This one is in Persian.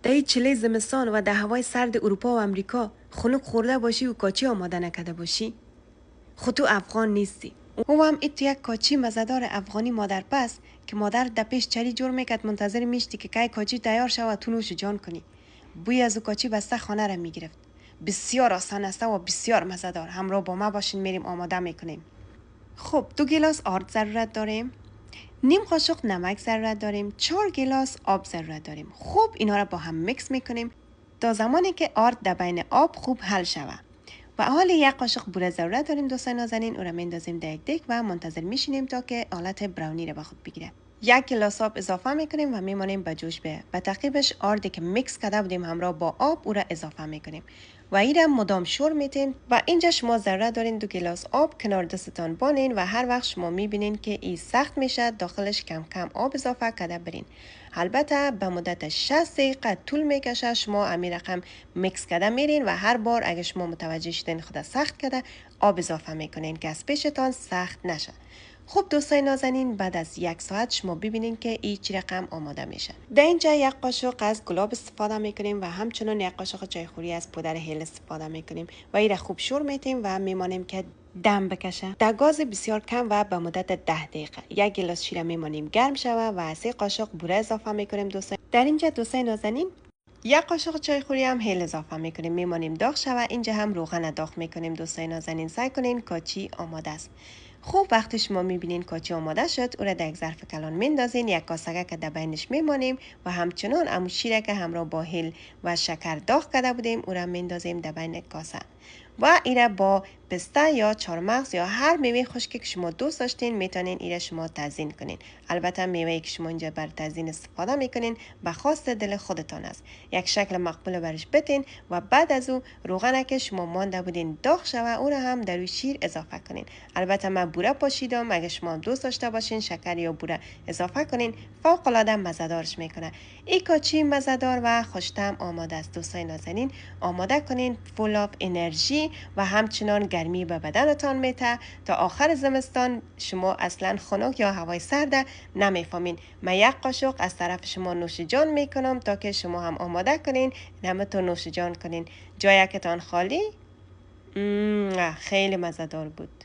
در چله زمستان و در هوای سرد اروپا و امریکا خنک خورده باشی و کاچی آماده نکرده باشی؟ خود تو افغان نیستی. او هم ایت یک کاچی مزدار افغانی مادر پس که مادر دپیش چری جور میکرد منتظر میشتی که کی کاچی تیار شود و تو نوش جان کنی. بوی از او کاچی بسته خانه را میگرفت. بسیار آسان است و بسیار مزدار. همراه با ما باشین، میریم آماده میکنیم. خب 2 گیلاس آرد ضرورت داریم. نیم قاشق نمک ضرورت داریم. 4 گیلاس آب ضرورت داریم. خوب اینا را با هم میکس میکنیم تا زمانی که آرد در بین آب خوب حل شود. و حال 1 قاشق بوره ضرورت داریم دوستان نازنین. او را میندازیم در یک دیگ و منتظر میشینیم تا که حالت براونی را به خود بگیره. 1 گیلاس آب اضافه میکنیم و میمانیم به جوش به تعقیبش آردی که میکس کرده بودیم همراه با آب او را اضافه میکنیم و این را مدام شور میتین. و اینجا شما ضرورت دارین 2 گیلاس آب کنار دستتان بانین و هر وقت شما میبینین که این سخت میشه داخلش کم کم آب اضافه کرده برین. البته به مدت 60 دقیقه طول میکشه. شما امی رقم میکس کرده میرین و هر بار اگه شما متوجه شدین خود سخت کرده آب اضافه میکنین که از پیشتان سخت نشه. خوب دوستای نازنین بعد از 1 ساعت شما ببینین که هیچ رقم آماده میشه. در اینجا 1 قاشق از گلاب استفاده میکنیم و همچنان 1 قاشق چایخوری از پودر هیل استفاده میکنیم و این را خوب شور میتیم و میمانیم که دم بکشه در گاز بسیار کم و به مدت 10 دقیقه. 1 گیلاس شیر میمانیم گرم شوه و 3 قاشق بوره اضافه میکنیم دوستای. در اینجا دوستای نازنین 1 قاشق چایخوری هم هیل اضافه میکنیم میمانیم داغ شوه. اینجا هم روغن داغ میکنیم دوستای نازنین. سعی کنین کاچی آماده است. خوب وقتی شما میبینین کاچی آماده شد او را در یک ظرف کلان میندازین. 1 کاسه که در بینش میمانیم و همچنان امو شیر که همراه با هیل و شکر داغ کرده بودیم او را میندازیم در بین کاسه و این را با پسته یا چهارمغز یا هر میوه خشکی که شما دوست داشتین میتونین این را شما تزیین کنین. البته میوه‌ای که شما اینجا بر تزیین استفاده میکنین به خواست دل خودتان است. یک شکل مقبول برش بتین و بعد از او روغن که شما مانده بودین داغ شوه او را هم در روی شیر اضافه کنین. البته من بوره پاشیدم. اگه شما دوست داشته باشین شکر یا بوره اضافه کنین فوق العاده مزه‌دارش میکنه. این کاچی مزه‌دار و خوش‌طعم آماده است دوستای نازنین. آماده کنین. فول آف انرژی و همچنان گرمی به بدنتان میته. تا آخر زمستان شما اصلا خنک یا هوای سرد نمیفهمین. من 1 قاشق از طرف شما نوش جان میکنم تا که شما هم آماده کنین نمتون نوش جان کنین. جایی که تان خالی خیلی مزه‌دار بود.